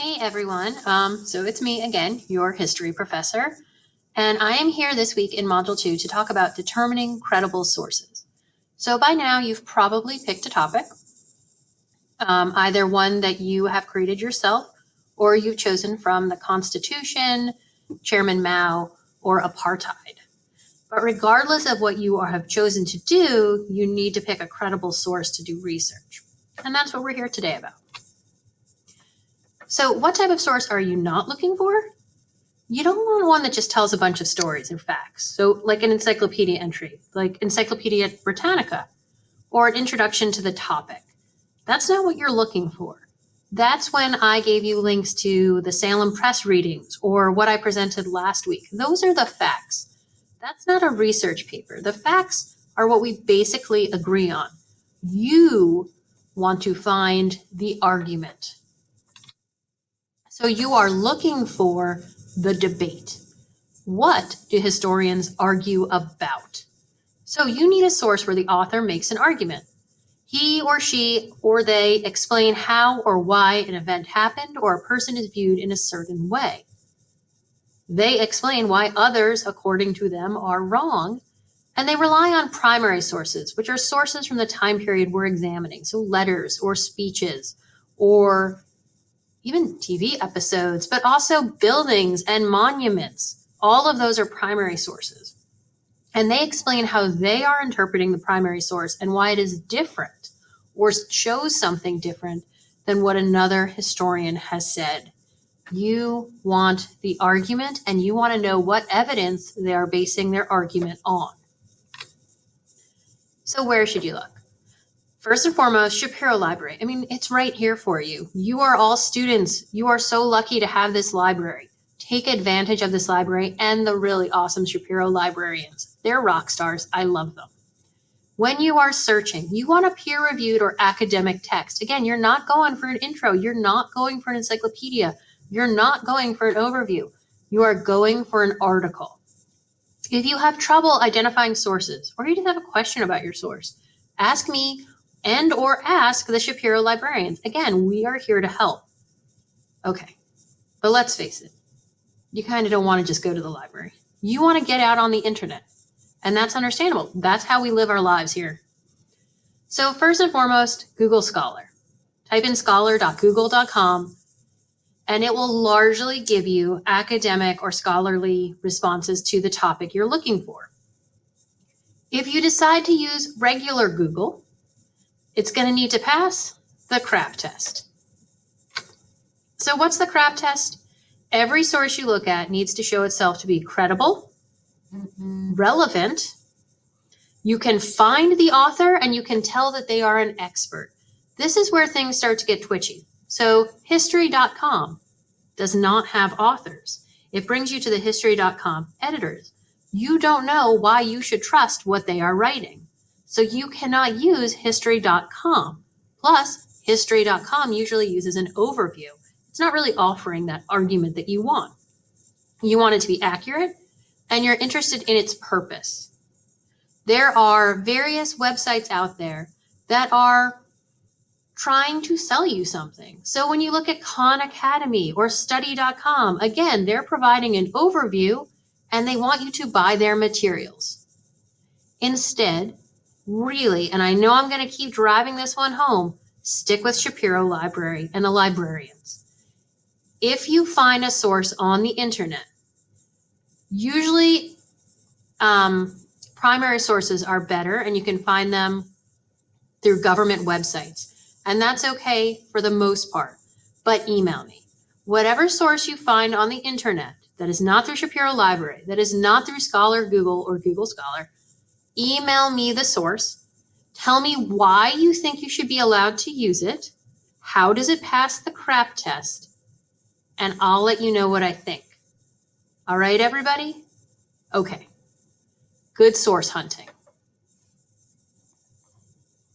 Hey everyone, so it's me again, your history professor, and I am here this week in Module 2 to talk about determining credible sources. So by now you've probably picked a topic, either one that you have created yourself or you've chosen from the Constitution, Chairman Mao, or apartheid. But regardless of what you have chosen to do, you need to pick a credible source to do research. And that's what we're here today about. So what type of source are you not looking for? You don't want one that just tells a bunch of stories or facts. So like an encyclopedia entry, like Encyclopedia Britannica, or an introduction to the topic. That's not what you're looking for. That's when I gave you links to the Salem Press readings or what I presented last week. Those are the facts. That's not a research paper. The facts are what we basically agree on. You want to find the argument. So you are looking for the debate. What do historians argue about? So you need a source where the author makes an argument. He or she or they explain how or why an event happened or a person is viewed in a certain way. They explain why others, according to them, are wrong, and they rely on primary sources, which are sources from the time period we're examining, so letters or speeches or even TV episodes, but also buildings and monuments. All of those are primary sources. And they explain how they are interpreting the primary source and why it is different or shows something different than what another historian has said. You want the argument and you want to know what evidence they are basing their argument on. So where should you look? First and foremost, Shapiro Library. I mean, it's right here for you. You are all students. You are so lucky to have this library. Take advantage of this library and the really awesome Shapiro librarians. They're rock stars. I love them. When you are searching, you want a peer-reviewed or academic text. Again, you're not going for an intro. You're not going for an encyclopedia. You're not going for an overview. You are going for an article. If you have trouble identifying sources, or you just have a question about your source, ask me and or ask the Shapiro librarians. Again, we are here to help. Okay, but let's face it. You kind of don't want to just go to the library. You want to get out on the internet, and that's understandable. That's how we live our lives here. So first and foremost, Google Scholar. Type in scholar.google.com, and it will largely give you academic or scholarly responses to the topic you're looking for. If you decide to use regular Google, it's going to need to pass the CRAP test. So what's the CRAP test? Every source you look at needs to show itself to be credible, relevant. You can find the author and you can tell that they are an expert. This is where things start to get twitchy. So history.com does not have authors. It brings you to the history.com editors. You don't know why you should trust what they are writing. So you cannot use history.com. Plus, history.com usually uses an overview. It's not really offering that argument that you want. You want it to be accurate, and you're interested in its purpose. There are various websites out there that are trying to sell you something. So when you look at Khan Academy or study.com, again, they're providing an overview and they want you to buy their materials. Instead, really, and I know I'm going to keep driving this one home, stick with Shapiro Library and the librarians. If you find a source on the internet, usually primary sources are better and you can find them through government websites. And that's okay for the most part, but email me. Whatever source you find on the internet that is not through Shapiro Library, that is not through Scholar Google or Google Scholar, email me the source. Tell me why you think you should be allowed to use it. How does it pass the CRAP test? And I'll let you know what I think. All right, everybody? Okay. Good source hunting.